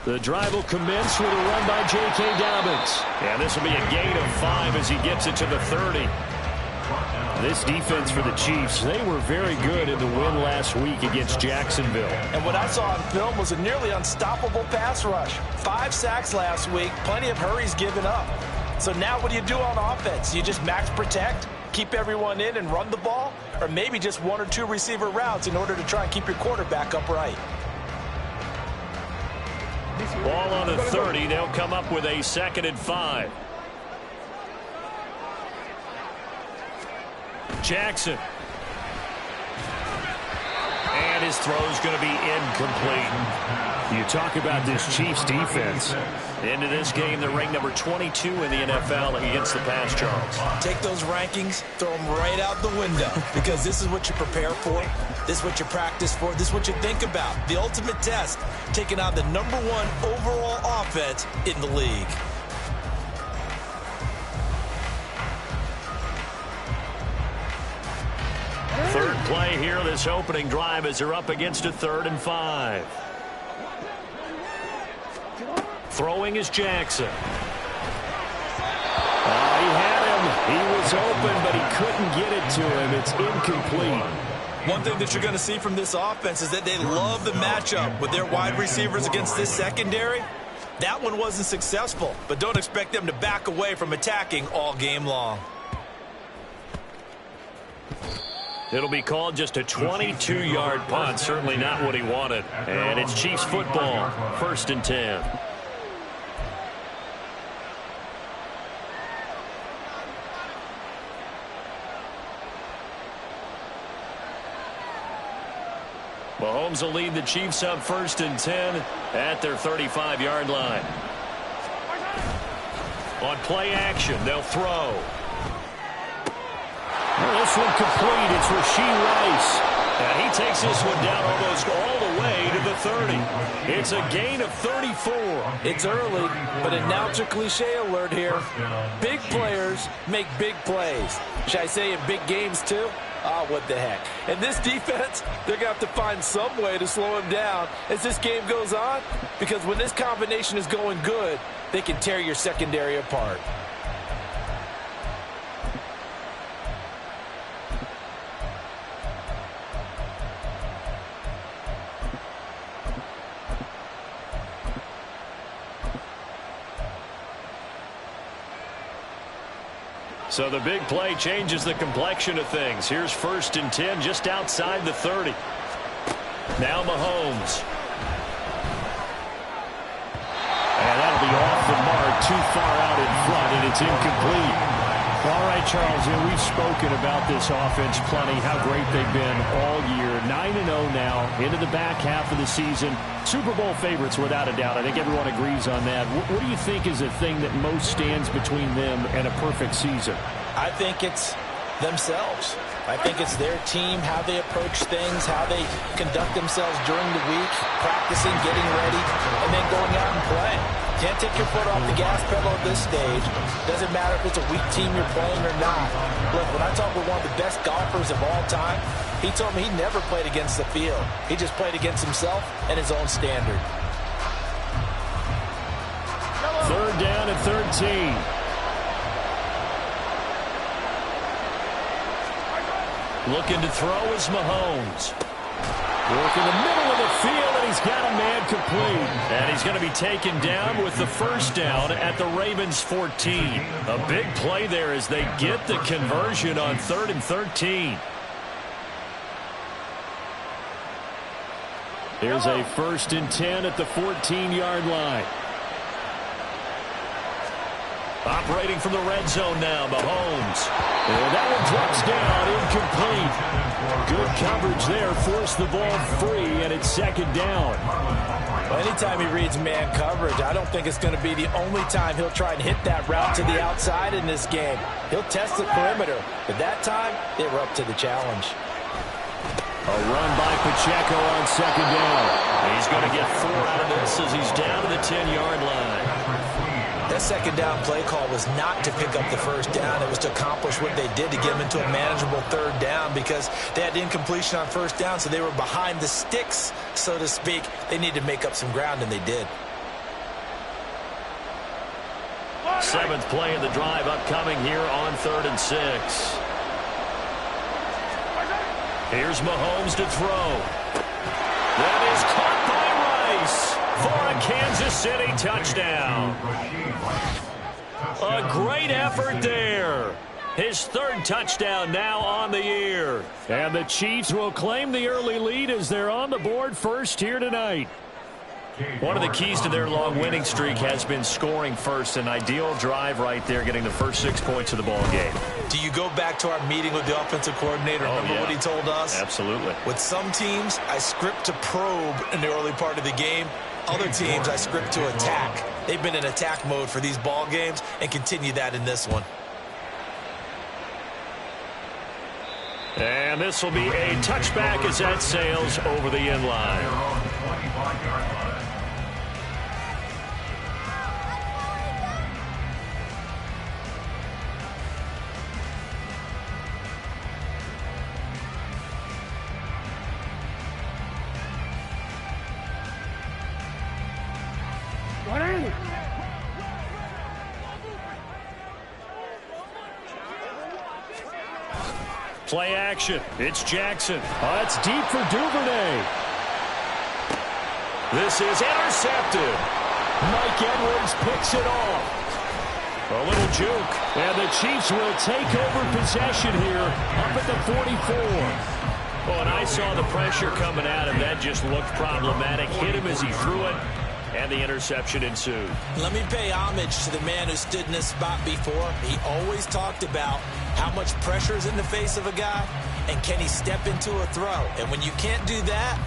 The drive will commence with a run by J.K. Dobbins. And this will be a gain of 5 as he gets it to the 30. This defense for the Chiefs, they were very good in the win last week against Jacksonville. And what I saw on film was a nearly unstoppable pass rush. 5 sacks last week, plenty of hurries given up. So now what do you do on offense? You just max protect, keep everyone in and run the ball, or maybe just 1 or 2 receiver routes in order to try and keep your quarterback upright. Ball on the 30. They'll come up with a 2nd and 5. Jackson. And his throw's going to be incomplete. You talk about this Chiefs defense. Into this game, they're ranked number 22 in the NFL against the pass, Charles. Take those rankings, throw them right out the window, because this is what you prepare for. This is what you practice for. This is what you think about. The ultimate test, taking on the number 1 overall offense in the league. Third play here, this opening drive, as they're up against a 3rd and 5. Throwing is Jackson. He had him. He was open, but he couldn't get it to him. It's incomplete. One thing that you're going to see from this offense is that they love the matchup with their wide receivers against this secondary. That one wasn't successful, but don't expect them to back away from attacking all game long. It'll be called just a 22-yard punt. Certainly not what he wanted. And it's Chiefs football, 1st and 10. Mahomes will lead the Chiefs up 1st and 10 at their 35-yard line. On play action, they'll throw. This one complete. It's Rashee Rice. And he takes this one down almost all the way to the 30. It's a gain of 34. It's early, but announcer cliche alert here. Big players make big plays. Should I say in big games too? Oh, what the heck. And this defense, they're going to have to find some way to slow him down as this game goes on, because when this combination is going good, they can tear your secondary apart. So the big play changes the complexion of things. Here's 1st and 10 just outside the 30. Now Mahomes. And that'll be off the mark, too far out in front, and it's incomplete. All right, Charles, we've spoken about this offense plenty, how great they've been all year. 9-0 now, into the back half of the season. Super Bowl favorites, without a doubt. I think everyone agrees on that. What do you think is the thing that most stands between them and a perfect season? I think it's themselves. I think it's their team, how they approach things, how they conduct themselves during the week, practicing, getting ready, and then going out and playing. Can't take your foot off the gas pedal at this stage. Doesn't matter if it's a weak team you're playing or not. Look, when I talk with one of the best golfers of all time, he told me he never played against the field. He just played against himself and his own standard. 3rd down and 13. Looking to throw is Mahomes. Work in the middle of the field, and he's got a man complete. And he's going to be taken down with the 1st down at the Ravens 14. A big play there as they get the conversion on 3rd and 13. Here's a 1st and 10 at the 14-yard line. Operating from the red zone now, Mahomes. And that one drops down, incomplete. Good coverage there, forced the ball free, and it's 2nd down. Well, anytime he reads man coverage, I don't think it's going to be the only time he'll try and hit that route to the outside in this game. He'll test the perimeter, but that time, they were up to the challenge. A run by Pacheco on 2nd down. He's going to get 4 out of this as he's down to the 10-yard line. That second down play call was not to pick up the first down. It was to accomplish what they did to get them into a manageable third down because they had incompletion on first down, so they were behind the sticks, so to speak. They needed to make up some ground, and they did. 7th play of the drive upcoming here on 3rd and 6. Here's Mahomes to throw. That is caught by Rice for a Kansas City touchdown. A great effort there. His 3rd touchdown now on the year. And the Chiefs will claim the early lead as they're on the board first here tonight. One of the keys to their long winning streak has been scoring first. An ideal drive right there, getting the first 6 points of the ball game. Do you go back to our meeting with the offensive coordinator? Remember what he told us? Absolutely. With some teams, I script to probe in the early part of the game. Other teams, I script to attack. They've been in attack mode for these ball games and continue that in this one. And this will be a touchback as that sails over the end line. Play action. It's Jackson. Oh, it's deep for Duvernay. This is intercepted. Mike Edwards picks it off. A little juke. And the Chiefs will take over possession here up at the 44. Oh, and I saw the pressure coming at him. That just looked problematic. Hit him as he threw it. And the interception ensued. Let me pay homage to the man who stood in this spot before. He always talked about how much pressure is in the face of a guy, and can he step into a throw? And when you can't do that,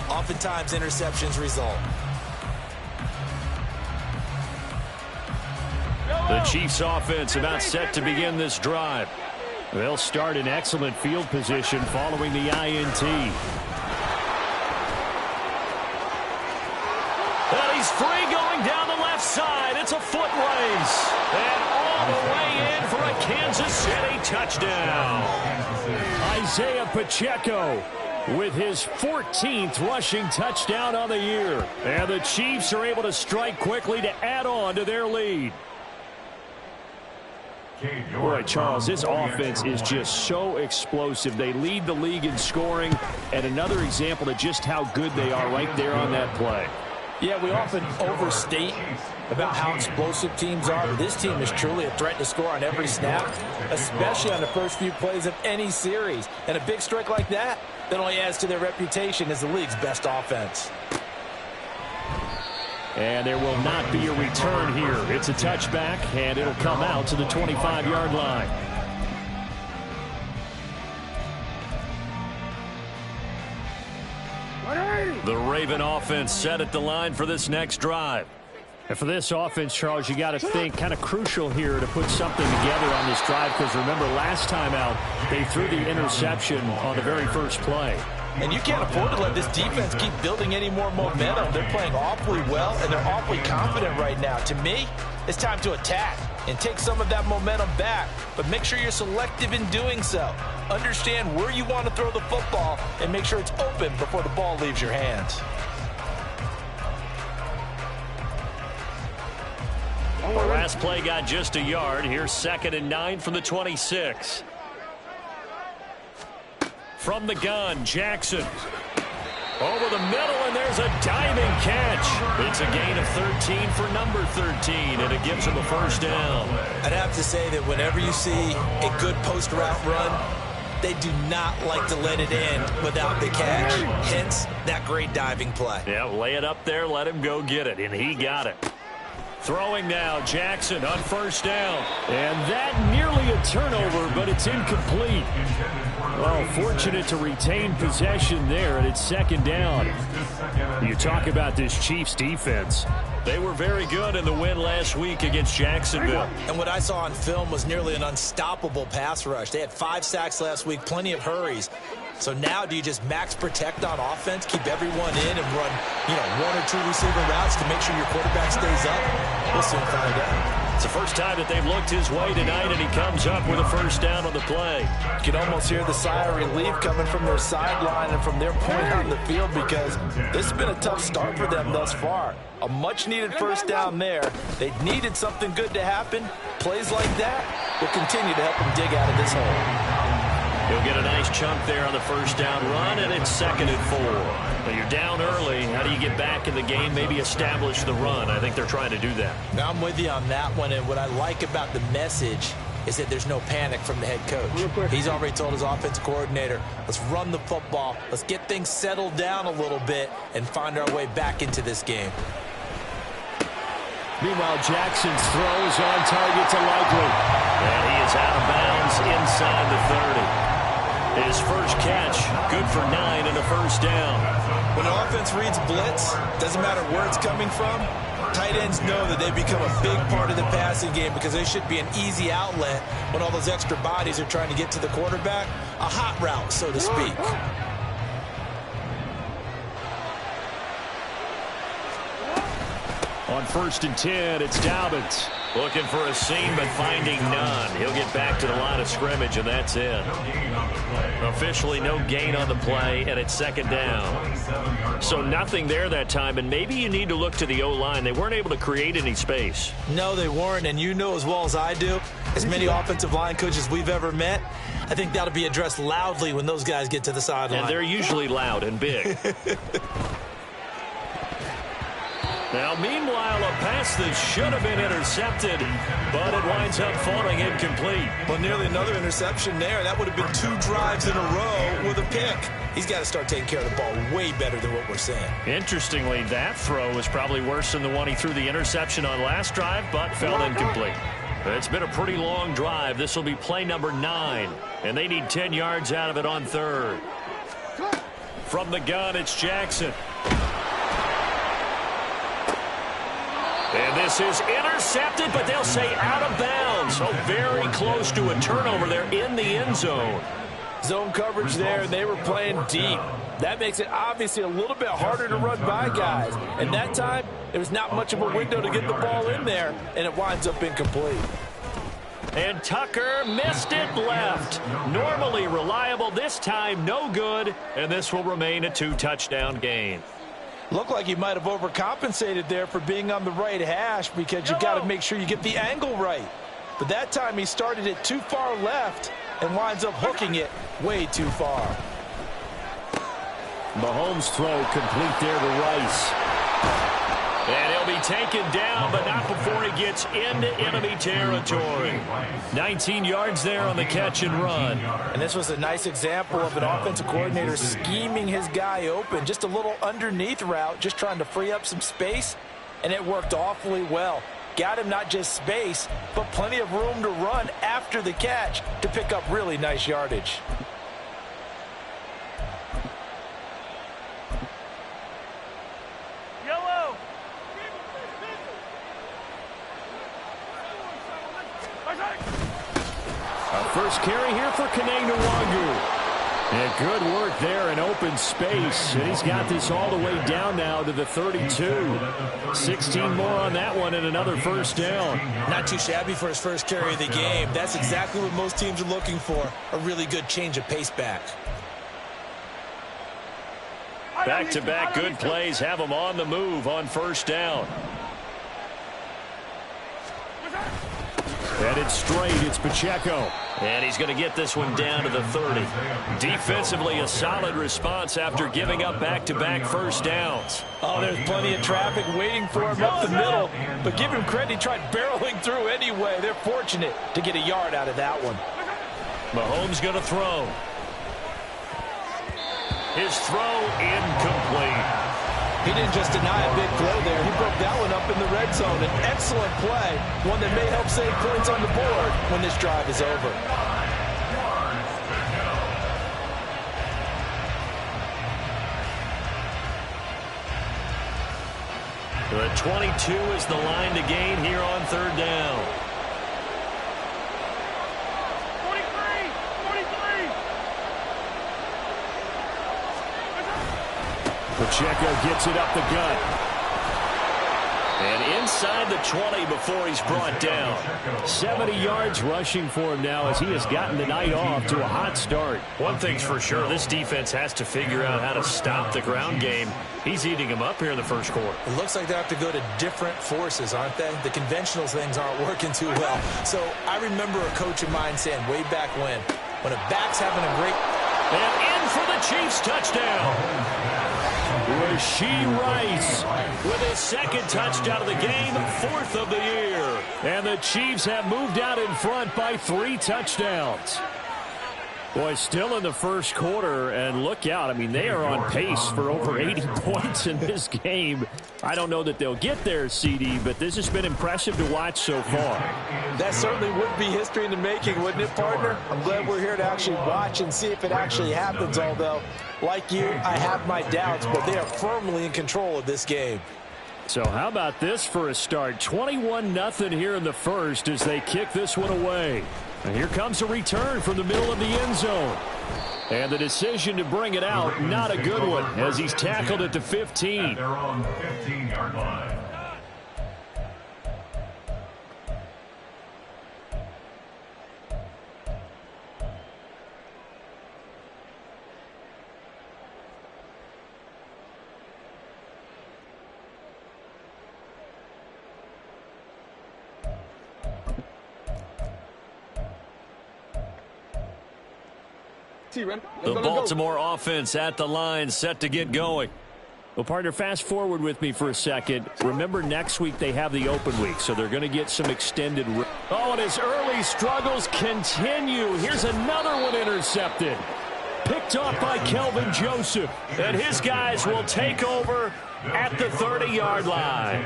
oftentimes interceptions result. The Chiefs offense about set to begin this drive. They'll start in excellent field position following the INT. And he's free going down the left side. It's a foot race. And all the way in for a Kansas City touchdown. Isaiah Pacheco with his 14th rushing touchdown on the year. And the Chiefs are able to strike quickly to add on to their lead. Boy, Charles, this offense is just so explosive. They lead the league in scoring, and another example of just how good they are right there on that play. Yeah, we often overstate about how explosive teams are, but this team is truly a threat to score on every snap, especially on the first few plays of any series. And a big strike like that only adds to their reputation as the league's best offense. And there will not be a return here. It's a touchback, and it'll come out to the 25-yard line. The Raven offense set at the line for this next drive. And for this offense, Charles, you got to think kind of crucial here to put something together on this drive, because remember, last time out, they threw the interception on the very first play. And you can't afford to let this defense keep building any more momentum. They're playing awfully well, and they're awfully confident right now. To me, it's time to attack and take some of that momentum back. But make sure you're selective in doing so. Understand where you want to throw the football and make sure it's open before the ball leaves your hands. The last play got just a yard. Here's 2nd and 9 from the 26. From the gun, Jackson. Over the middle, and there's a diving catch. It's a gain of 13 for number 13, and it gives him a first down. I'd have to say that whenever you see a good post route run, they do not like to let it end without the catch. Hence, that great diving play. Yeah, lay it up there, let him go get it, and he got it. Throwing now, Jackson on first down. And that nearly a turnover, but it's incomplete. Well, fortunate to retain possession there, and it's 2nd down. You talk about this Chiefs defense. They were very good in the win last week against Jacksonville. And what I saw on film was nearly an unstoppable pass rush. They had 5 sacks last week, plenty of hurries. So now do you just max protect on offense, keep everyone in, and run, 1 or 2 receiver routes to make sure your quarterback stays up? We'll soon find out. It's the first time that they've looked his way tonight, and he comes up with a first down on the play. You can almost hear the sigh of relief coming from their sideline and from their point on the field, because this has been a tough start for them thus far. A much-needed first down there. They needed something good to happen. Plays like that will continue to help them dig out of this hole. He'll get a nice chunk there on the first down run, and it's 2nd and 4. But you're down early. How do you get back in the game, maybe establish the run? I think they're trying to do that. Now, I'm with you on that one, and what I like about the message is that there's no panic from the head coach. He's already told his offensive coordinator, let's run the football, let's get things settled down a little bit, and find our way back into this game. Meanwhile, Jackson's throw is on target to Likely. And he is out of bounds inside the 30. His first catch, good for 9 and a first down. When an offense reads blitz, doesn't matter where it's coming from, tight ends know that they become a big part of the passing game because they should be an easy outlet when all those extra bodies are trying to get to the quarterback. A hot route, so to speak. On 1st and 10, it's Dobbins. Looking for a seam, but finding none. He'll get back to the line of scrimmage, and that's it. Officially no gain on the play, and it's 2nd down. So nothing there that time, and maybe you need to look to the O-line. They weren't able to create any space. No, they weren't, and you know as well as I do, as many offensive line coaches we've ever met, I think that'll be addressed loudly when those guys get to the sideline. And they're usually loud and big. Now, meanwhile, a pass that should have been intercepted, but it winds up falling incomplete. Well, nearly another interception there. That would have been 2 drives in a row with a pick. He's got to start taking care of the ball way better than what we're seeing. Interestingly, that throw was probably worse than the one he threw the interception on last drive, but fell incomplete. It's been a pretty long drive. This will be play number 9, and they need 10 yards out of it on 3rd. From the gun, it's Jackson. And this is intercepted, but they'll say out of bounds. So very close to a turnover there in the end zone. Zone coverage there, and they were playing deep. That makes it obviously a little bit harder to run by guys. And that time, there was not much of a window to get the ball in there, and it winds up incomplete. And Tucker missed it left. Normally reliable, this time no good, and this will remain a 2-touchdown game. Looked like he might have overcompensated there for being on the right hash because you got to make sure you get the angle right. But that time he started it too far left and winds up hooking it way too far. Mahomes' throw complete there to Rice. And he'll be taken down, but not before he gets into enemy territory. 19 yards there on the catch and run. And this was a nice example of an offensive coordinator scheming his guy open. Just a little underneath route, just trying to free up some space, and it worked awfully well. Got him not just space, but plenty of room to run after the catch to pick up really nice yardage. First carry here for Kene Nwangwu. And good work there in open space. And he's got this all the way down now to the 32. 16 more on that one and another first down. Not too shabby for his first carry of the game. That's exactly what most teams are looking for. A really good change of pace back. Back-to-back good plays have him on the move on first down. And it's straight. It's Pacheco. And he's going to get this one down to the 30. Defensively, a solid response after giving up back-to-back first downs. Oh, there's plenty of traffic waiting for him up the middle. But give him credit, he tried barreling through anyway. They're fortunate to get a yard out of that one. Mahomes going to throw. His throw incomplete. He didn't just deny a big throw there. He broke that one up in the red zone. An excellent play, one that may help save points on the board when this drive is over. The 22 is the line to gain here on third down. 43. Pacheco gets it up the gut. And inside the 20 before he's brought down. 70 yards rushing for him now as he has gotten the night off to a hot start. One thing's for sure, this defense has to figure out how to stop the ground game. He's eating him up here in the first quarter. It looks like they have to go to different forces, aren't they? The conventional things aren't working too well. So I remember a coach of mine saying way back when a back's having a great... And in for the Chiefs touchdown. Rashee Rice with his second touchdown of the game, 4th of the year. And the Chiefs have moved out in front by 3 touchdowns. Boy, still in the first quarter, and look out. I mean, they are on pace for over 80 points in this game. I don't know that they'll get there, CD, but this has been impressive to watch so far. That certainly would be history in the making, wouldn't it, partner? I'm glad we're here to actually watch and see if it actually happens, although, like you, I have my doubts, but they are firmly in control of this game. So how about this for a start? 21-0 here in the first as they kick this one away. And here comes a return from the middle of the end zone. And the decision to bring it out, not a good one, as he's tackled at the 15. They're on the 15-yard line. The Baltimore offense at the line, set to get going. Well, partner, fast forward with me for a second. Remember, next week they have the open week, so they're going to get some extended... Oh, and his early struggles continue. Here's another one intercepted. Picked off by Kelvin Joseph. And his guys will take over at the 30-yard line.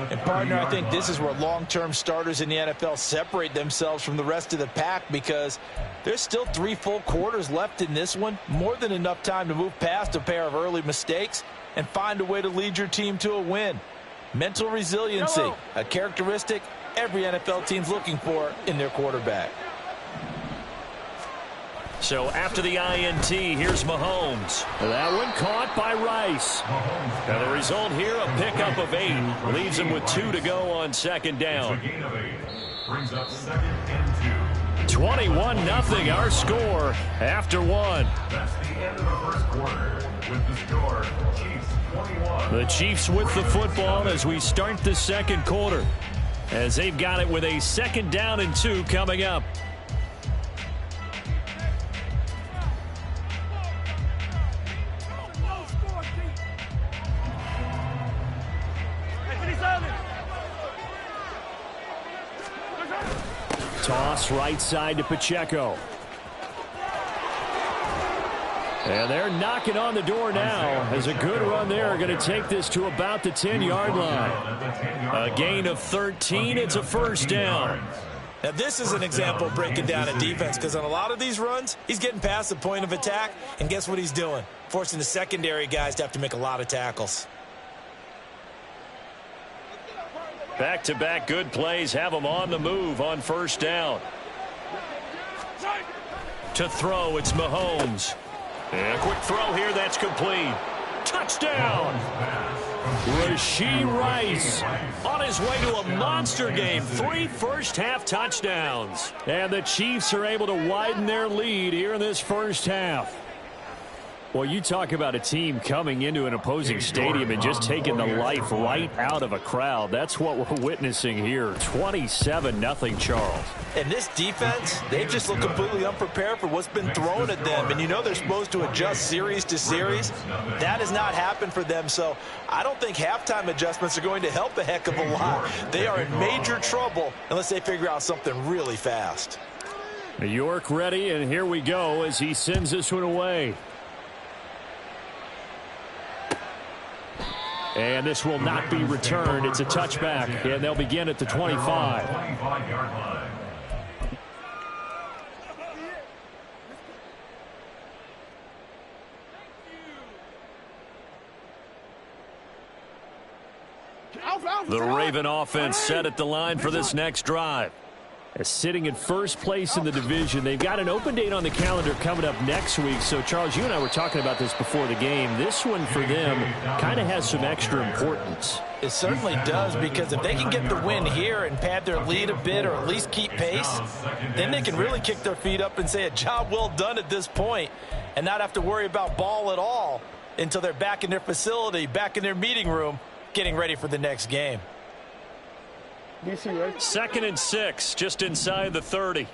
And, partner, I think this is where long-term starters in the NFL separate themselves from the rest of the pack because there's still 3 full quarters left in this one. More than enough time to move past a pair of early mistakes and find a way to lead your team to a win. Mental resiliency, a characteristic every NFL team's looking for in their quarterback. So after the INT, here's Mahomes. That one caught by Rice. And the result here, a pickup of 8. Leaves him with 2 to go on second down. Brings up 2nd and 2. 21-0 our score after 1. That's the end of the first quarter. With the score, Chiefs 21. The Chiefs with the football as we start the second quarter. As they've got it with a 2nd down and 2 coming up. Toss right side to Pacheco. And they're knocking on the door now as a good run there. Going to take this to about the 10-yard line. A gain of 13. It's a first down. Now, this is an example of breaking down a defense because on a lot of these runs, he's getting past the point of attack, and guess what he's doing? Forcing the secondary guys to have to make a lot of tackles. Back-to-back good plays have them on the move on first down. To throw, it's Mahomes. And a quick throw here, that's complete. Touchdown! Rashee Rice on his way to a monster game. 3 first-half touchdowns. And the Chiefs are able to widen their lead here in this first half. Well, you talk about a team coming into an opposing stadium and just taking the life right out of a crowd. That's what we're witnessing here. 27-0 Charles. And this defense, they just look completely unprepared for what's been thrown at them. And you know they're supposed to adjust series to series. That has not happened for them. So I don't think halftime adjustments are going to help a heck of a lot. They are in major trouble unless they figure out something really fast. New York ready, and here we go as he sends this one away. And this will not be returned. It's a touchback, and they'll begin at the 25. 25-yard line. The Raven offense set at the line for this next drive. As sitting in first place in the division, they've got an open date on the calendar coming up next week. So, Charles, you and I were talking about this before the game. This one for them kind of has some extra importance. It certainly does, because if they can get the win here and pad their lead a bit or at least keep pace, then they can really kick their feet up and say a job well done at this point and not have to worry about ball at all until they're back in their facility, back in their meeting room, getting ready for the next game. 2nd and 6, just inside the 30.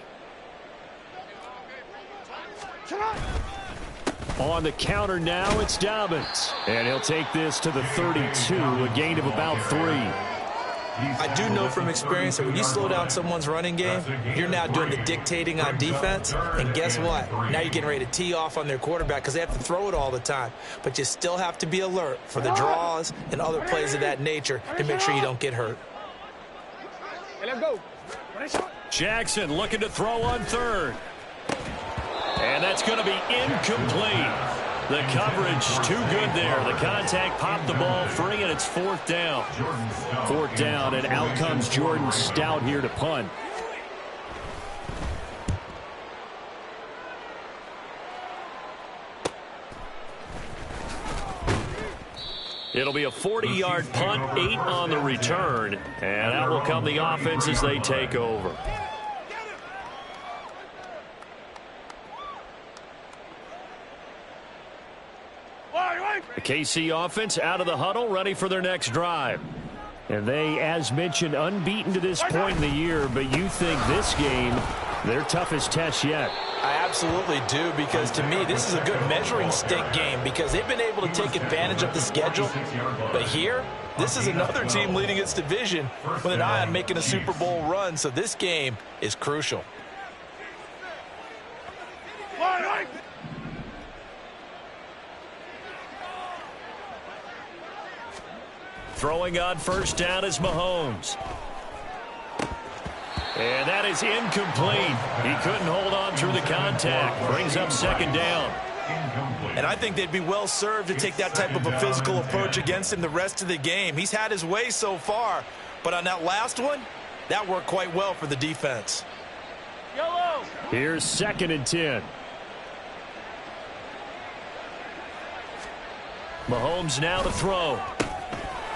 On the counter now, it's Dobbins. And he'll take this to the 32, a gain of about 3. I do know from experience that when you slow down someone's running game, you're now doing the dictating on defense. And guess what? Now you're getting ready to tee off on their quarterback because they have to throw it all the time. But you still have to be alert for the draws and other plays of that nature to make sure you don't get hurt. Let's go. Jackson looking to throw on 3rd. And that's going to be incomplete. The coverage too good there. The contact popped the ball free, and it's 4th down. 4th down, and out comes Jordan Stout here to punt. It'll be a 40-yard punt, 8 on the return, and out will come the offense as they take over. The KC offense out of the huddle, ready for their next drive. And they, as mentioned, unbeaten to this point in the year, but you think this game, their toughest test yet? I absolutely do, because to me, this is a good measuring stick game because they've been able to take advantage of the schedule. But here, this is another team leading its division with an eye on making a Super Bowl run, so this game is crucial. Throwing on 1st down is Mahomes. And that is incomplete. He couldn't hold on through the contact. Brings up 2nd down. And I think they'd be well served to take that type of a physical approach against him the rest of the game. He's had his way so far, but on that last one, that worked quite well for the defense. Here's 2nd and 10. Mahomes now to throw.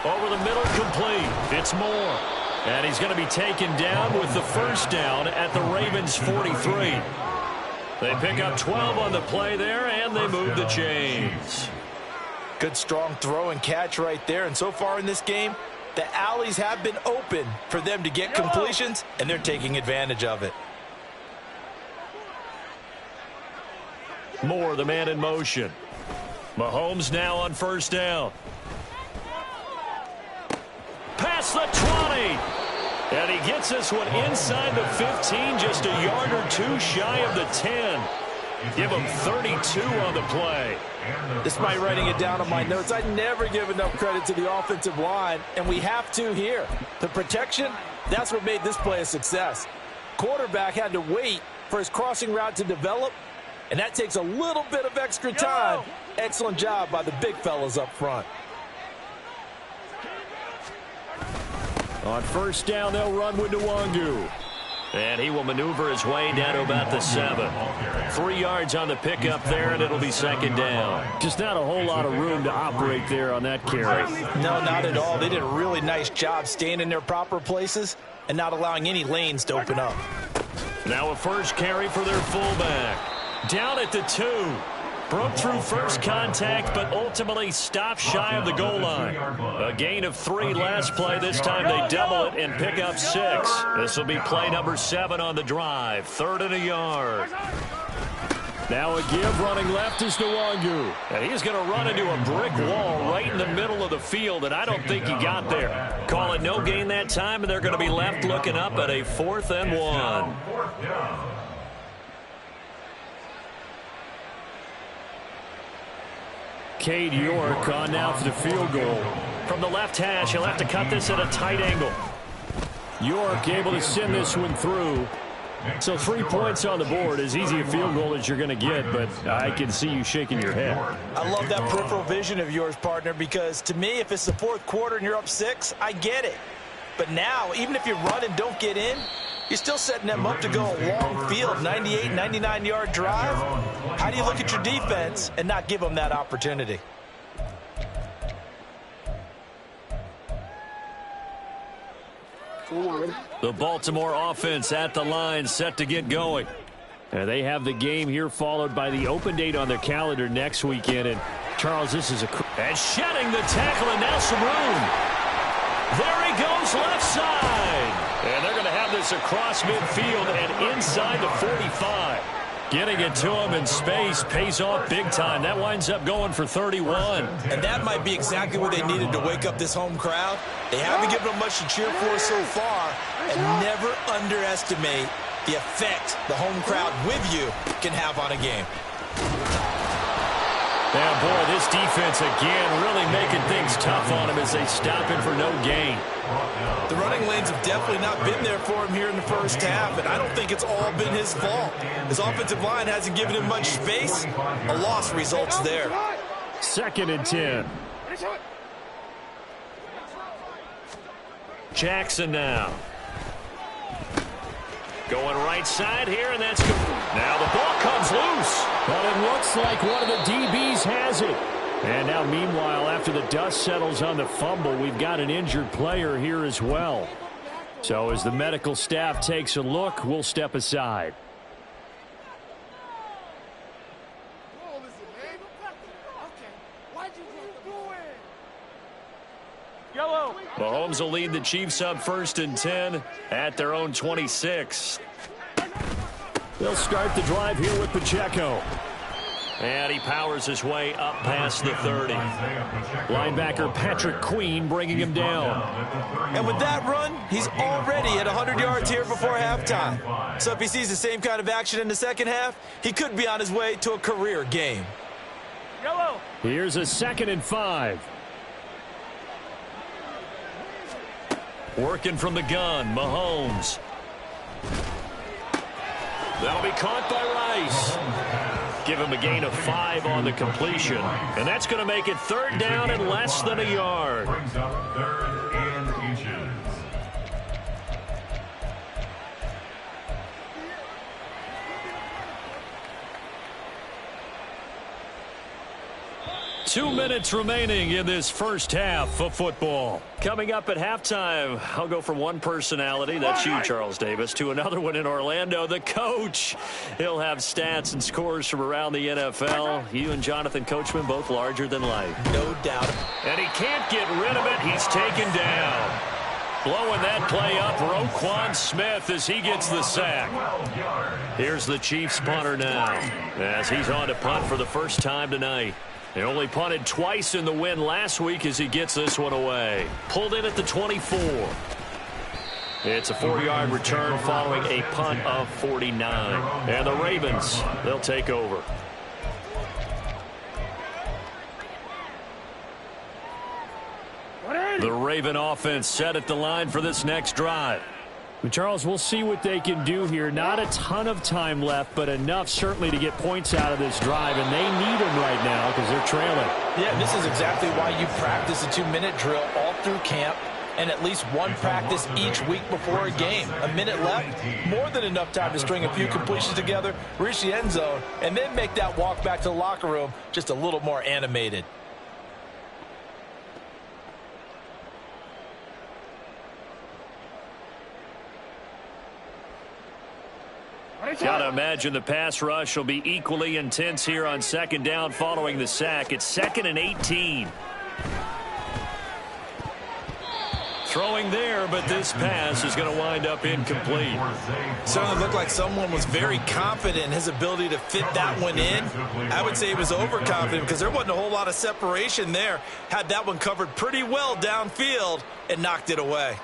Over the middle, complete. It's Moore. And he's going to be taken down with the 1st down at the Ravens' 43. They pick up 12 on the play there, and they move the chains. Good strong throw and catch right there. And so far in this game, the alleys have been open for them to get completions, and they're taking advantage of it. Moore, the man in motion. Mahomes now on 1st down. Past the 20. And he gets this one inside the 15, just a yard or 2 shy of the 10. Give him 32 on the play. Despite writing it down on my notes, I never give enough credit to the offensive line, and we have to here. The protection, that's what made this play a success. Quarterback had to wait for his crossing route to develop, and that takes a little bit of extra time. Excellent job by the big fellas up front. On 1st down, they'll run with Nwangu. And he will maneuver his way down to about the 7. 3 yards on the pickup there, and it'll be 2nd down. Just not a whole lot of room to operate there on that carry. No, not at all. They did a really nice job staying in their proper places and not allowing any lanes to open up. Now a 1st carry for their fullback. Down at the 2. Broke through first contact, but ultimately stopped shy of the goal line. A gain of 3 last play. This time they double it and pick up 6. This will be play number 7 on the drive. 3rd and a yard. Now a give running left is Nwangu. And he's going to run into a brick wall right in the middle of the field, and I don't think he got there. Call it no gain that time, and they're going to be left looking up at a 4th and 1. Cade York on now for the field goal. From the left hash, he'll have to cut this at a tight angle. York able to send this one through. So 3 points on the board, as easy a field goal as you're going to get, but I can see you shaking your head. I love that peripheral vision of yours, partner, because to me, if it's the 4th quarter and you're up 6, I get it. But now, even if you run and don't get in, you're still setting them up to go a long field, 98, 99-yard drive. How do you look at your defense and not give them that opportunity? The Baltimore offense at the line, set to get going. They have the game here followed by the open date on their calendar next weekend. And Charles, this is and shedding the tackle, and now some room. There he goes, left side. And they're going to have this across midfield and inside the 45. Getting it to him in space pays off big time. That winds up going for 31. And that might be exactly what they needed to wake up this home crowd. They haven't given them much to cheer for so far. And never underestimate the effect the home crowd with you can have on a game. Yeah, boy, this defense again really making things tough on him as they stop him for no gain. The running lanes have definitely not been there for him here in the first half, and I don't think it's all been his fault. His offensive line hasn't given him much space. A loss results there. 2nd and 10. Jackson now. Going right side here, and that's good. Now the ball comes loose. But it looks like one of the DBs has it. And now, meanwhile, after the dust settles on the fumble, we've got an injured player here as well. So as the medical staff takes a look, we'll step aside. Mahomes will lead the Chiefs up 1st and 10 at their own 26. They'll start the drive here with Pacheco. And he powers his way up past the 30. Linebacker Patrick Queen bringing him down. And with that run, he's already at 100 yards here before halftime. So if he sees the same kind of action in the second half, he could be on his way to a career game. Here's a 2nd and 5. Working from the gun, Mahomes. That'll be caught by Rice. Give him a gain of 5 on the completion. And that's going to make it 3rd down and less than a yard. Brings up 3rd and inches. 2 minutes remaining in this first half of football. Coming up at halftime, I'll go from one personality, that's you, Charles Davis, to another one in Orlando, the coach. He'll have stats and scores from around the NFL. You and Jonathan Coachman both larger than life. No doubt. And he can't get rid of it. He's taken down. Blowing that play up, Roquan Smith as he gets the sack. Here's the Chiefs punter now as he's on to punt for the first time tonight. He only punted twice in the win last week as he gets this one away. Pulled in at the 24. It's a 4-yard return following a punt of 49. And the Ravens, they'll take over. The Raven offense set at the line for this next drive. Charles, we'll see what they can do here. Not a ton of time left, but enough certainly to get points out of this drive, and they need them right now because they're trailing. Yeah, this is exactly why you practice a 2-minute drill all through camp and at least one practice each week before a game. A minute left, more than enough time to string a few completions together, reach the end zone, and then make that walk back to the locker room just a little more animated. Gotta imagine the pass rush will be equally intense here on 2nd down following the sack. It's 2nd and 18. Throwing there, but this pass is going to wind up incomplete. Certainly looked like someone was very confident in his ability to fit that one in. I would say he was overconfident because there wasn't a whole lot of separation there. Had that one covered pretty well downfield and knocked it away.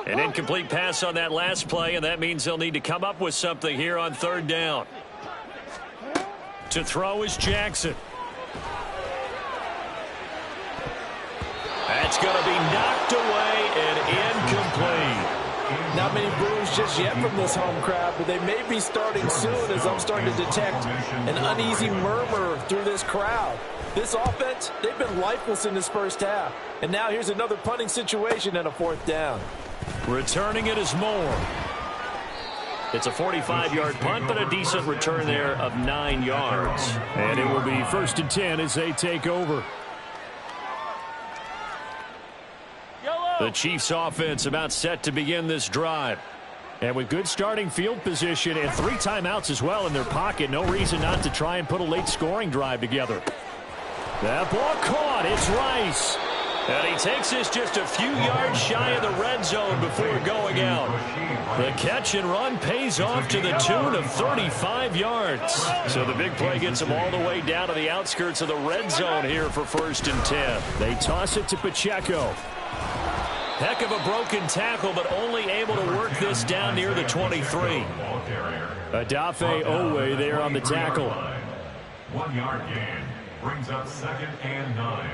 An incomplete pass on that last play, and that means they'll need to come up with something here on 3rd down. To throw is Jackson. That's going to be knocked away and incomplete. Not many boos just yet from this home crowd, but they may be starting soon as I'm starting to detect an uneasy murmur through this crowd. This offense, they've been lifeless in this first half. And now here's another punting situation and a 4th down. Returning it is Moore. It's a 45-yard punt, but a decent return there of 9 yards. And it will be 1st and 10 as they take over. The Chiefs offense about set to begin this drive. And with good starting field position and 3 timeouts as well in their pocket, no reason not to try and put a late scoring drive together. That ball caught. It's Rice. And he takes this just a few yards shy of the red zone before going out. The catch and run pays off to the tune of 35 yards. So the big play gets him all the way down to the outskirts of the red zone here for 1st and 10. They toss it to Pacheco. Heck of a broken tackle, but only able to work this down near the 23. Odafe Owe there on the tackle. 1 yard gain brings up 2nd and 9.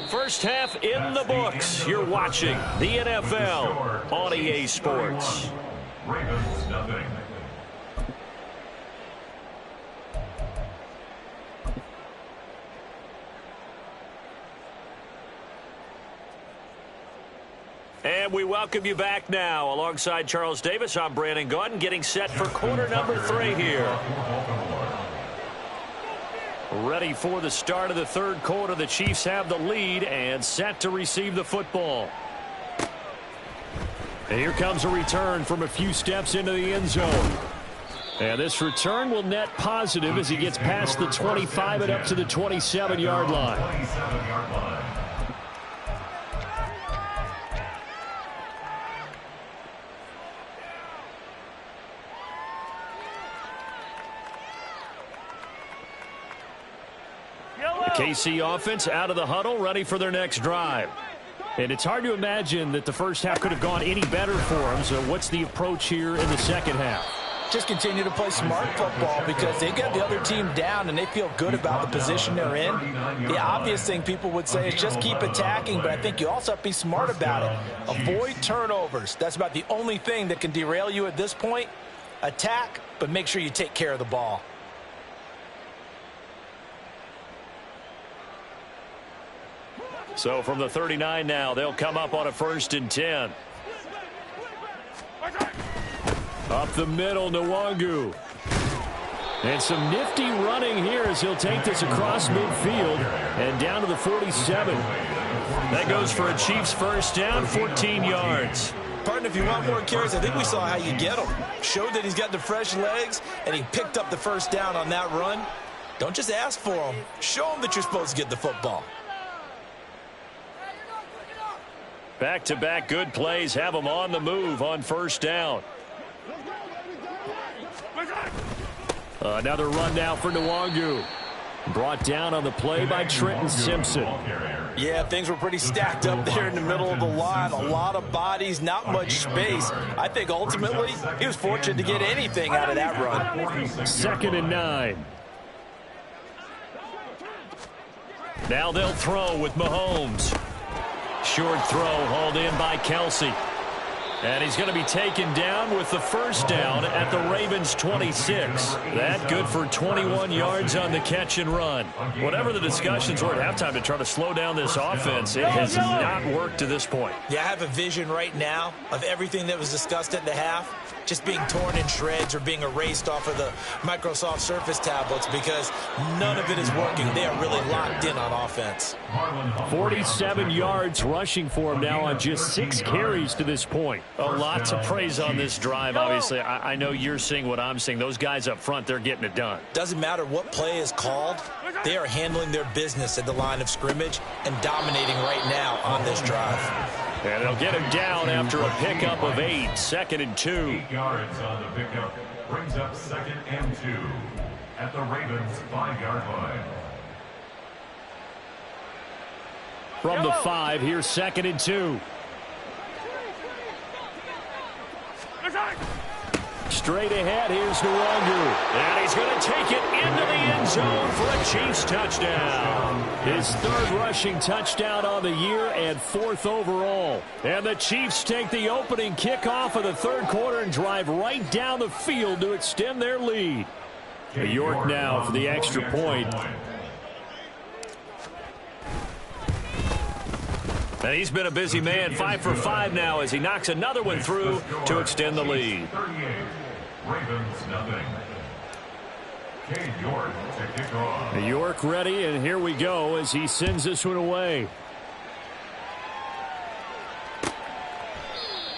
First half in the books. You're watching the NFL on EA Sports. Ravens nothing. And we welcome you back now. Alongside Charles Davis, I'm Brandon Gaudin, getting set for quarter number 3 here. Ready for the start of the 3rd quarter. The Chiefs have the lead and set to receive the football. And here comes a return from a few steps into the end zone. And this return will net positive as he gets past the 25 and up to the 27-yard line. 27-yard line. KC offense out of the huddle, ready for their next drive. And it's hard to imagine that the first half could have gone any better for them. So what's the approach here in the second half? Just continue to play smart football because they get the other team down and they feel good about the position they're in. The obvious thing people would say is just keep attacking, but I think you also have to be smart about it. Avoid turnovers. That's about the only thing that can derail you at this point. Attack, but make sure you take care of the ball. So from the 39 now, they'll come up on a 1st and 10. Up the middle, Nwangu. And some nifty running here as he'll take this across midfield and down to the 47. That goes for a Chiefs first down, 14 yards. Partner, if you want more carries, I think we saw how you get them. Showed that he's got the fresh legs, and he picked up the first down on that run. Don't just ask for them. Show them that you're supposed to get the football. Back-to-back good plays have them on the move on 1st down. Another run now for Nwangu. Brought down on the play by Trenton Simpson. Yeah, things were pretty stacked up there in the middle of the line. A lot of bodies, not much space. I think ultimately he was fortunate to get anything out of that run. 2nd and 9. Now they'll throw with Mahomes. Short throw hauled in by Kelsey. And he's going to be taken down with the first down at the Ravens 26. That good for 21 yards on the catch and run. Whatever the discussions were at halftime to try to slow down this offense, it has not worked to this point. Yeah, I have a vision right now of everything that was discussed at the half just being torn in shreds or being erased off of the Microsoft Surface tablets because none of it is working. They are really locked in on offense. 47 yards rushing for him now on just 6 carries to this point. A lot to praise on this drive, obviously. I know you're seeing what I'm seeing. Those guys up front, they're getting it done. Doesn't matter what play is called. They are handling their business at the line of scrimmage and dominating right now on this drive. And they'll get him down after a pickup of 8. 2nd and 2. 8 yards on the pickup brings up 2nd and 2 at the Ravens 5-yard line. From the 5, here's 2nd and 2. Straight ahead, here's Nwangu. And he's going to take it into the end zone for a Chiefs touchdown. His 3rd rushing touchdown on the year and 4th overall. And the Chiefs take the opening kickoff of the 3rd quarter and drive right down the field to extend their lead. York now for the extra point. And he's been a busy man, 5 for 5 now as he knocks another one through to extend the lead. 38, Ravens nothing. Cade York to kick off. York ready, and here we go as he sends this one away.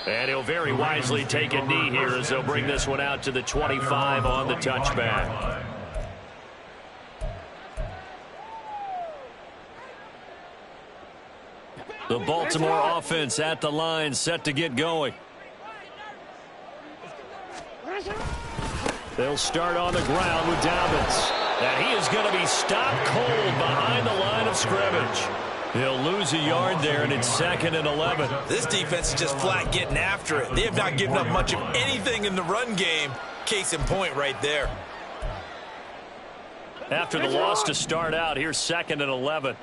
And he'll very wisely take a knee here as they'll bring this one out to the 25 on the touchback. The Baltimore offense at the line, set to get going. They'll start on the ground with Dobbins. And he is going to be stopped cold behind the line of scrimmage. He'll lose a yard there, and it's 2nd and 11. This defense is just flat getting after it. They have not given up much of anything in the run game. Case in point right there. After the loss to start out, here's 2nd and 11.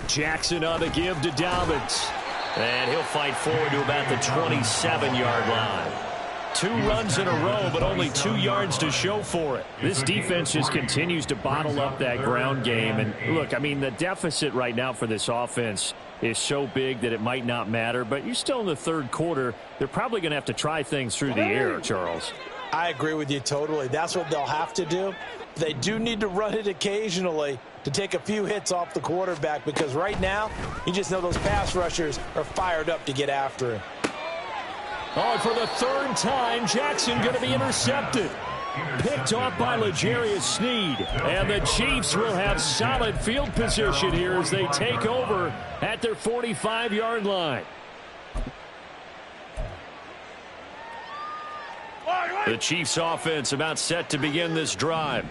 Jackson on the give to Dobbins. And he'll fight forward to about the 27-yard line. 2 runs in a row, but only 2 yards to show for it. This defense just continues to bottle up that ground game. And look, I mean, the deficit right now for this offense is so big that it might not matter. But you're still in the 3rd quarter. They're probably going to have to try things through the air, Charles. I agree with you totally. That's what they'll have to do. They do need to run it occasionally to take a few hits off the quarterback, because right now, you just know those pass rushers are fired up to get after him. Oh, for the 3rd time, Jackson going to be intercepted. Picked off by L'Jarius Sneed. And the Chiefs will have solid field position here as they take over at their 45-yard line. The Chiefs offense about set to begin this drive.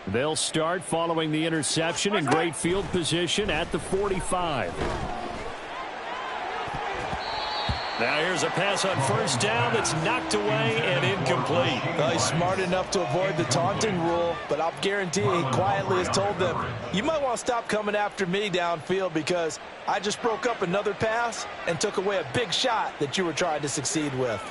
They'll start following the interception in great field position at the 45. Now here's a pass on 1st down that's knocked away and incomplete. Well, he's smart enough to avoid the taunting rule, but I'll guarantee he quietly has told them, you might want to stop coming after me downfield because I just broke up another pass and took away a big shot that you were trying to succeed with.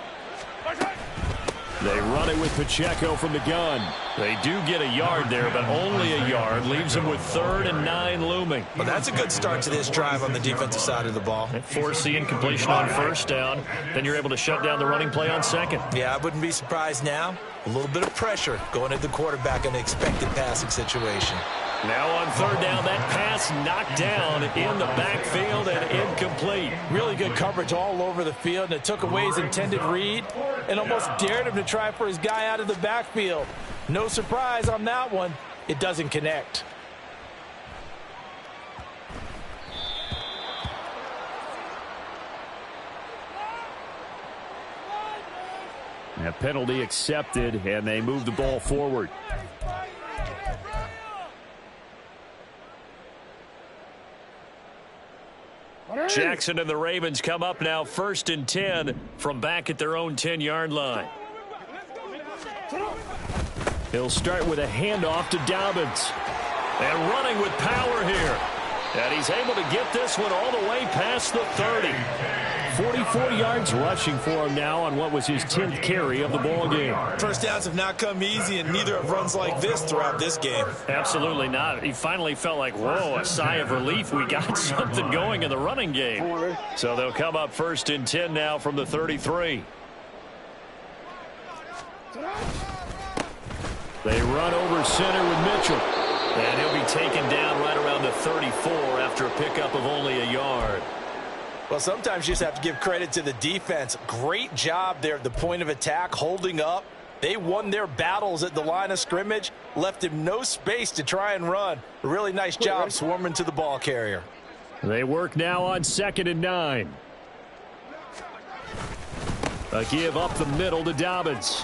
They run it with Pacheco from the gun. They do get a yard there, but only a yard. Leaves them with 3rd and 9 looming. Well, that's a good start to this drive on the defensive side of the ball. Force the incompletion on 1st down. Then you're able to shut down the running play on 2nd. Yeah, I wouldn't be surprised now. A little bit of pressure going at the quarterback in the expected passing situation. Now on 3rd down, that pass knocked down in the backfield and incomplete. Really good coverage all over the field, and it took away his intended read and almost dared him to try for his guy out of the backfield. No surprise on that one. It doesn't connect. A penalty accepted, and they move the ball forward. Jackson and the Ravens come up now 1st and 10 from back at their own 10-yard line. He'll start with a handoff to Dobbins. And running with power here. And he's able to get this one all the way past the 30. 44 yards rushing for him now on what was his 10th carry of the ball game. First downs have not come easy, and neither have runs like this throughout this game. Absolutely not. He finally felt like, whoa, a sigh of relief. We got something going in the running game. So they'll come up 1st and 10 now from the 33. They run over center with Mitchell. And he'll be taken down right around the 34 after a pickup of only a yard. Well, sometimes you just have to give credit to the defense. Great job there at the point of attack, holding up. They won their battles at the line of scrimmage, left him no space to try and run. A really nice job swarming to the ball carrier. They work now on 2nd and 9. A give up the middle to Dobbins.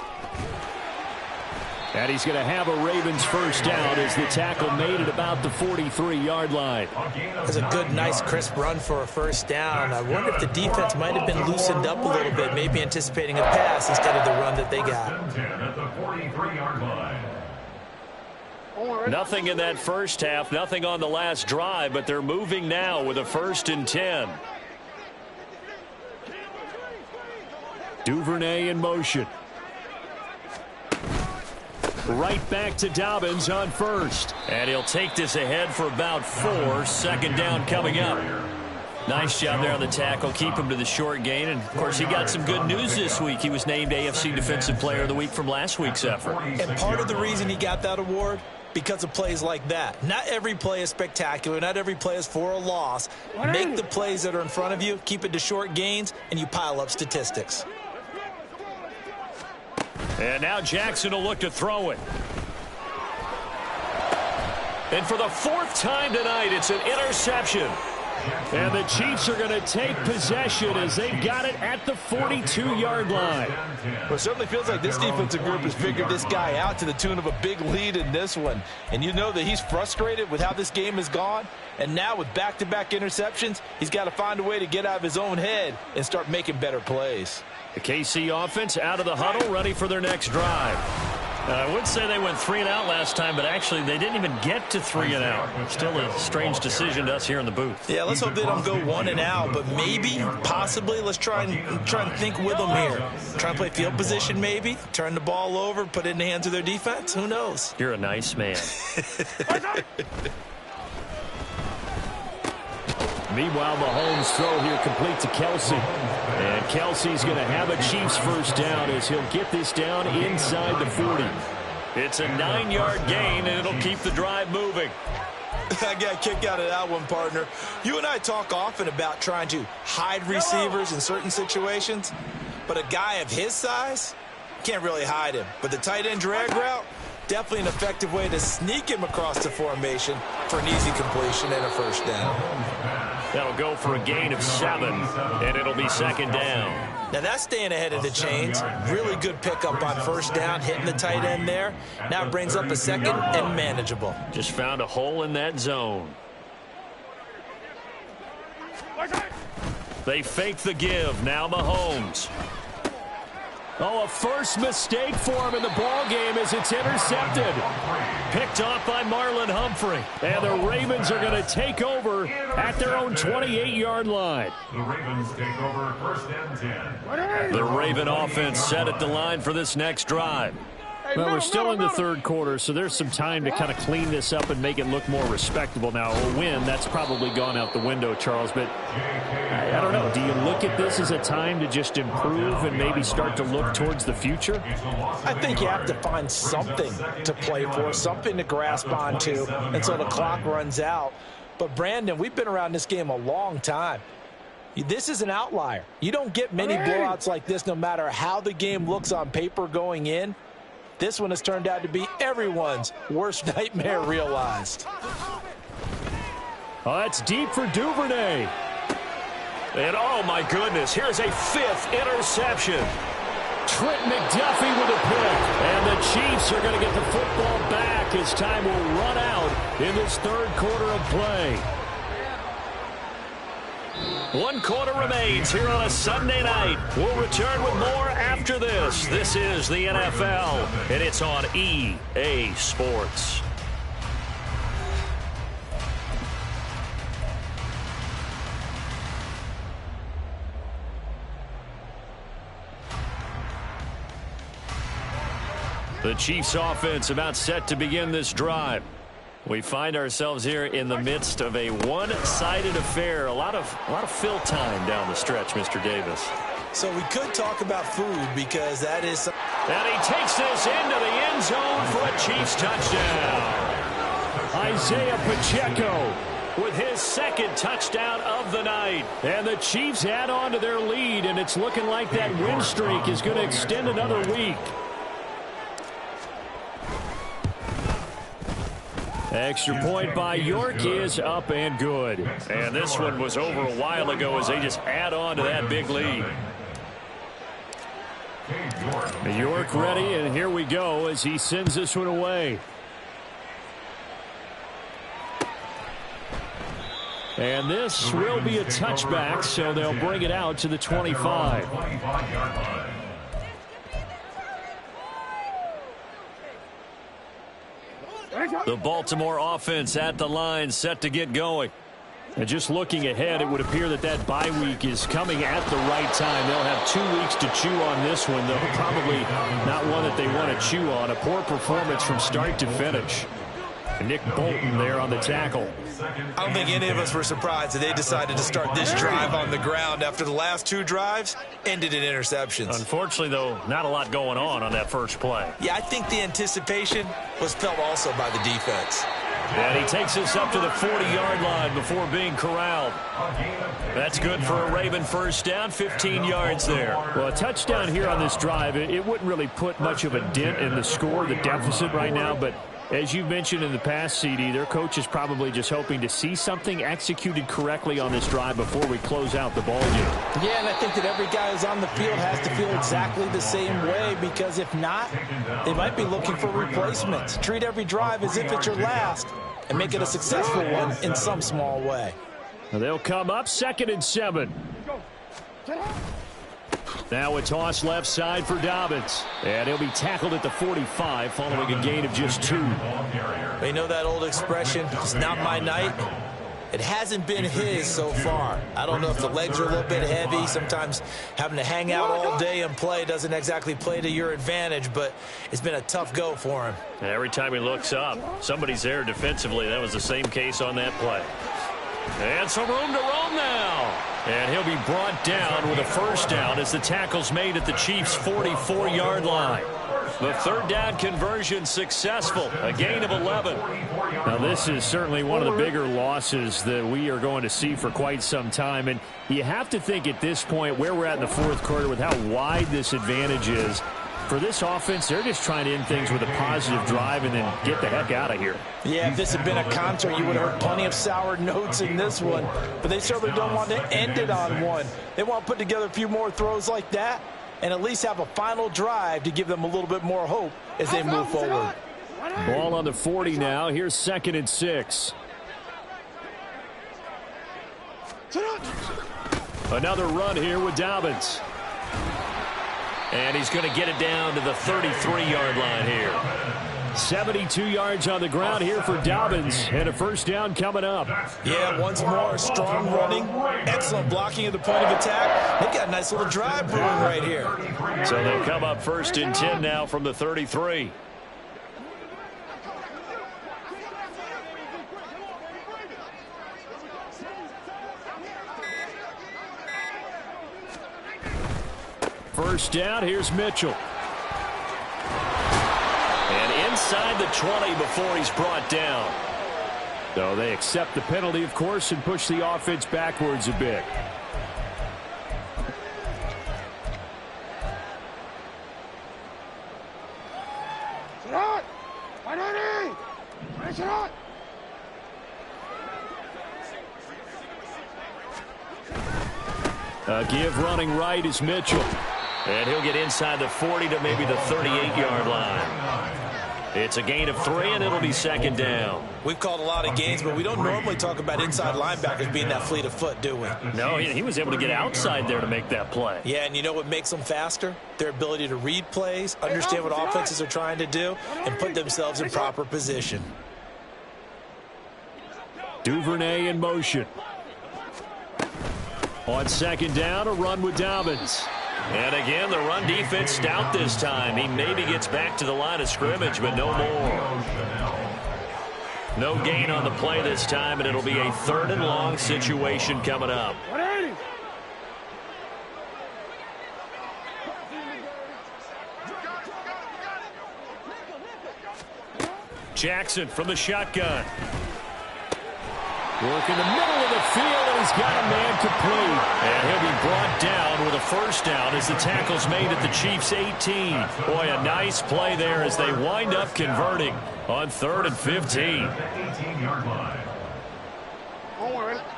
And he's going to have a Ravens 1st down as the tackle made at about the 43-yard line. That's a good, nice, crisp run for a 1st down. I wonder if the defense might have been loosened up a little bit, maybe anticipating a pass instead of the run that they got. Nothing in that first half, nothing on the last drive, but they're moving now with a 1st and 10. Duvernay in motion. Right back to Dobbins on 1st. And he'll take this ahead for about 4. 2nd down coming up. Nice job there on the tackle. Keep him to the short gain. And, of course, he got some good news this week. He was named AFC Defensive Player of the Week from last week's effort. And part of the reason he got that award, because of plays like that. Not every play is spectacular. Not every play is for a loss. Make the plays that are in front of you, keep it to short gains, and you pile up statistics. And now Jackson will look to throw it. And for the fourth time tonight, it's an interception. And the Chiefs are going to take possession as they got it at the 42-yard line. Well, it certainly feels like this defensive group has figured this guy out to the tune of a big lead in this one. And you know that he's frustrated with how this game has gone. And now with back-to-back interceptions, he's got to find a way to get out of his own head and start making better plays. The KC offense out of the huddle, ready for their next drive. I would say they went 3 and out last time, but actually they didn't even get to 3 and out. Still a strange decision to us here in the booth. Yeah, let's hope they don't go 1 and out, but maybe, possibly, let's try and think with them here. Try and play field position maybe, turn the ball over, put it in the hands of their defense. Who knows? You're a nice man. Meanwhile, Mahomes' throw here complete to Kelsey. And Kelsey's going to have a Chiefs first down as he'll get this down inside the 40. It's a 9-yard gain, and it'll keep the drive moving. I got a kick out of that one, partner. You and I talk often about trying to hide receivers in certain situations, but a guy of his size can't really hide him. But the tight end drag route, definitely an effective way to sneak him across the formation for an easy completion and a first down. That'll go for a gain of 7, and it'll be second down. Now that's staying ahead of the chains. Really good pickup on first down, hitting the tight end there. Now it brings up a second and manageable. Just found a hole in that zone. They fake the give. Now Mahomes. Oh, a first mistake for him in the ball game as it's intercepted. Picked off by Marlon Humphrey. And the Ravens are going to take over at their own 28-yard line. The Ravens take over first and 10. The Raven offense set at the line for this next drive. Well, we're still in the third quarter, so there's some time to kind of clean this up and make it look more respectable. Now, a win, that's probably gone out the window, Charles, but I don't know. Do you look at this as a time to just improve and maybe start to look towards the future? I think you have to find something to play for, something to grasp onto until the clock runs out. But, Brandon, we've been around this game a long time. This is an outlier. You don't get many blowouts like this no matter how the game looks on paper going in. This one has turned out to be everyone's worst nightmare realized. Oh, that's deep for Duvernay. And, oh, my goodness, here's a 5th interception. Trent McDuffie with a pick. And the Chiefs are going to get the football back as time will run out in this third quarter of play. 1 quarter remains here on a Sunday night. We'll return with more after this. This is the NFL, and it's on EA Sports. The Chiefs offense about set to begin this drive. We find ourselves here in the midst of a one-sided affair. A lot of fill time down the stretch, Mr. Davis. So we could talk about food because that is... And he takes this into the end zone for a Chiefs touchdown. Isaiah Pacheco with his 2nd touchdown of the night. And the Chiefs add on to their lead, and it's looking like that win streak is going to extend another week. Extra point by York is up and good. And this one was over a while ago as they just add on to that big lead. York ready, and here we go as he sends this one away. And this will be a touchback, so they'll bring it out to the 25. The Baltimore offense at the line, set to get going. And just looking ahead, it would appear that that bye week is coming at the right time. They'll have 2 weeks to chew on this one, though probably not one that they want to chew on. A poor performance from start to finish. Nick Bolton there on the tackle. I don't think any of us were surprised that they decided to start this drive on the ground after the last 2 drives ended in interceptions. Unfortunately, though, not a lot going on that first play. Yeah, I think the anticipation was felt also by the defense. And he takes us up to the 40-yard line before being corralled. That's good for a Raven first down, 15 yards there. Well, a touchdown here on this drive, it wouldn't really put much of a dent in the score, the deficit right now, but as you've mentioned in the past, CD, their coach is probably just hoping to see something executed correctly on this drive before we close out the ball game. Yeah, and I think that every guy who's on the field has to feel exactly the same way, because if not, they might be looking for replacements. Treat every drive as if it's your last and make it a successful one in some small way. Now they'll come up 2nd and 7. Now a toss left side for Dobbins. And he'll be tackled at the 45 following a gain of just 2. You know that old expression, it's not my night? It hasn't been his so far. I don't know if the legs are a little bit heavy. Sometimes having to hang out all day and play doesn't exactly play to your advantage, but it's been a tough go for him. Every time he looks up, somebody's there defensively. That was the same case on that play. And some room to roam now. And he'll be brought down with a first down as the tackle's made at the Chiefs' 44-yard line. The 3rd down conversion successful, a gain of 11. Now this is certainly one of the bigger losses that we are going to see for quite some time. And you have to think at this point where we're at in the 4th quarter with how wide this advantage is. For this offense, they're just trying to end things with a positive drive and then get the heck out of here. Yeah, if this had been a concert, you would have heard plenty of sour notes in this one. But they certainly don't want to end it on one. They want to put together a few more throws like that and at least have a final drive to give them a little bit more hope as they move forward. Ball on the 40 now. Here's 2nd and 6. Another run here with Dobbins. And he's going to get it down to the 33-yard line here. 72 yards on the ground here for Dobbins, and a first down coming up. Yeah, once more, strong running, excellent blocking at the point of attack. They've got a nice little drive brewing right here. So they'll come up 1st and 10 now from the 33. First down, here's Mitchell. And inside the 20 before he's brought down. So they accept the penalty, of course, and push the offense backwards a bit. Give running right is Mitchell. And he'll get inside the 40 to maybe the 38-yard line. It's a gain of 3, and it'll be 2nd down. We've called a lot of gains, but we don't normally talk about inside linebackers being that fleet of foot, do we? No, he was able to get outside there to make that play. Yeah, and you know what makes them faster? Their ability to read plays, understand what offenses are trying to do, and put themselves in proper position. Duvernay in motion. On 2nd down, a run with Dobbins. And again, the run defense stout this time. He maybe gets back to the line of scrimmage, but no more. No gain on the play this time, and it'll be a 3rd and long situation coming up. Jackson from the shotgun. Work in the middle of the field, and he's got a man complete. And he'll be brought down with a first down as the tackle's made at the Chiefs' 18. Boy, a nice play there as they wind up converting on 3rd and 15.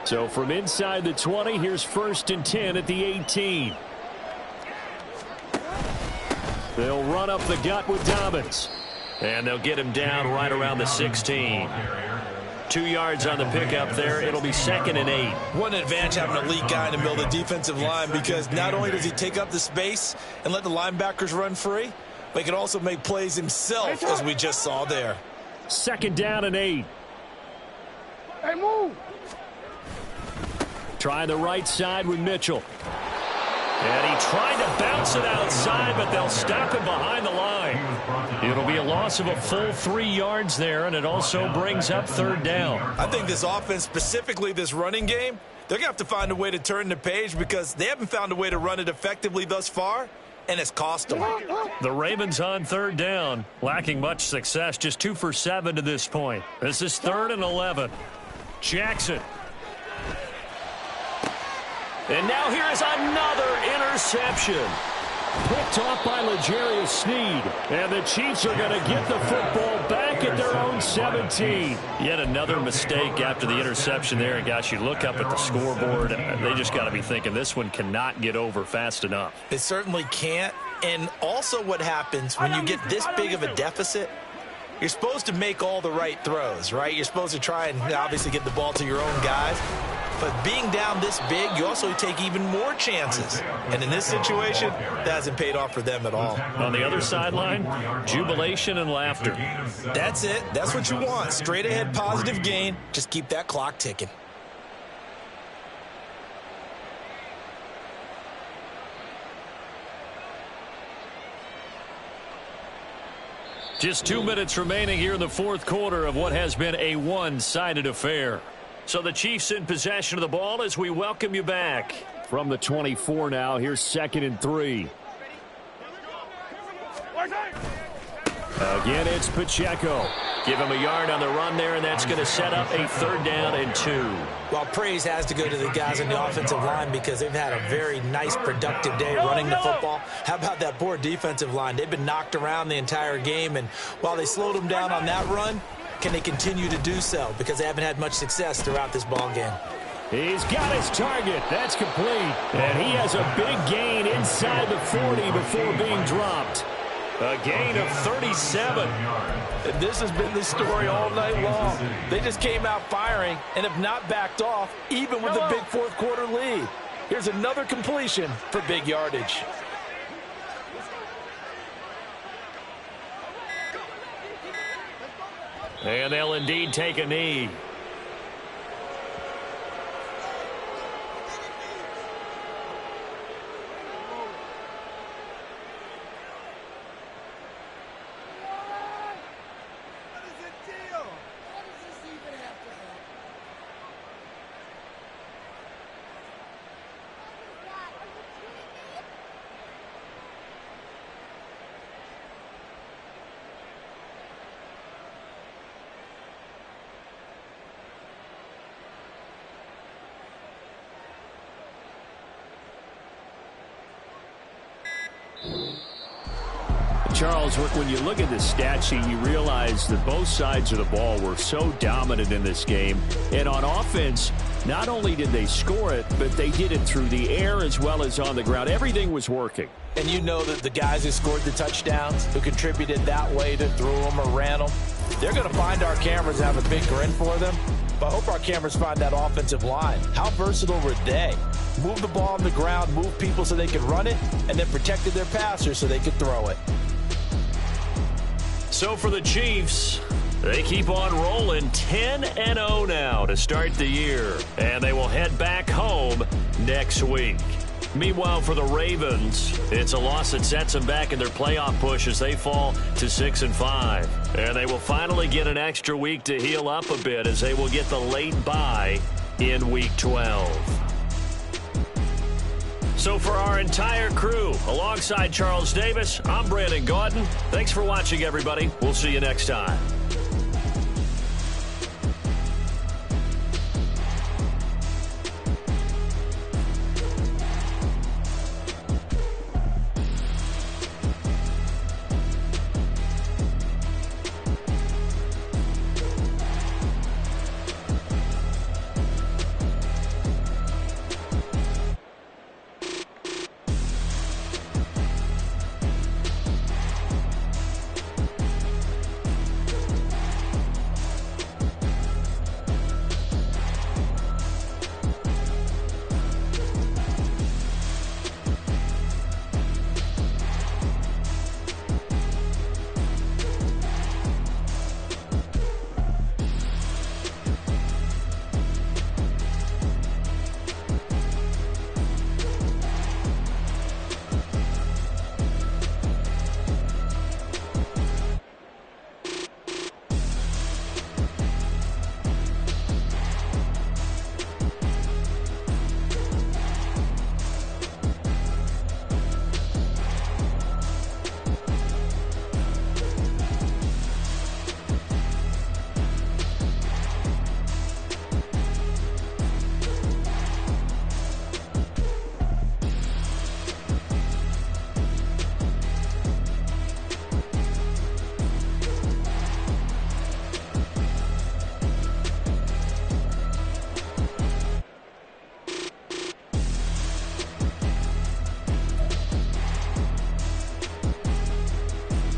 So from inside the 20, here's 1st and 10 at the 18. They'll run up the gut with Dobbins. And they'll get him down right around the 16. 2 yards on the pickup there. It'll be 2nd and 8. What an advantage having an elite guy in the middle of the defensive line, because not only does he take up the space and let the linebackers run free, but he can also make plays himself, as we just saw there. 2nd down and 8. Hey, move. Try the right side with Mitchell. And he tried to bounce it outside, but they'll stop him behind the line. play. It'll be a loss of a full 3 yards there, and it also brings up third down. I think this offense, specifically this running game, they're going to have to find a way to turn the page because they haven't found a way to run it effectively thus far, and it's cost them. The Ravens on third down, lacking much success, just 2 for 7 to this point. This is 3rd and 11. Jackson. And now here is another interception. Picked off by L'Jarius Sneed. And the Chiefs are going to get the football back at their own 17. Yet another mistake after the interception there. And gosh, you look up at the scoreboard, they just got to be thinking this one cannot get over fast enough. It certainly can't. And also what happens when you get this big of a deficit, you're supposed to make all the right throws, right? You're supposed to try and obviously get the ball to your own guys. But being down this big, you also take even more chances. And in this situation, that hasn't paid off for them at all. On the other sideline, jubilation and laughter. That's it. That's what you want. Straight ahead positive gain. Just keep that clock ticking. Just 2 minutes remaining here in the fourth quarter of what has been a one-sided affair. So the Chiefs in possession of the ball as we welcome you back. From the 24 now, here's 2nd and 3. Again, it's Pacheco. Give him a yard on the run there, and that's going to set up a 3rd down and 2. Well, praise has to go to the guys on the offensive line because they've had a very nice, productive day running the football. How about that poor defensive line? They've been knocked around the entire game, and while they slowed them down on that run, can they continue to do so? Because they haven't had much success throughout this ball game. He's got his target. That's complete. And he has a big gain inside the 40 before being dropped. A gain of 37. And this has been the story all night long. They just came out firing and have not backed off, even with a big fourth quarter lead. Here's another completion for big yardage. And they'll indeed take a knee. Charles, when you look at the stat sheet, you realize that both sides of the ball were so dominant in this game. And on offense, not only did they score it, but they did it through the air as well as on the ground. Everything was working. And you know that the guys who scored the touchdowns, who contributed that way to threw them or ran them, they're going to find our cameras and have a big grin for them. But I hope our cameras find that offensive line. How versatile were they? Move the ball on the ground, move people so they could run it, and then protected their passers so they could throw it. So for the Chiefs, they keep on rolling 10-0 now to start the year. And they will head back home next week. Meanwhile, for the Ravens, it's a loss that sets them back in their playoff push as they fall to 6-5. And they will finally get an extra week to heal up a bit as they will get the late bye in Week 12. So for our entire crew, alongside Charles Davis, I'm Brandon Gaudin. Thanks for watching, everybody. We'll see you next time.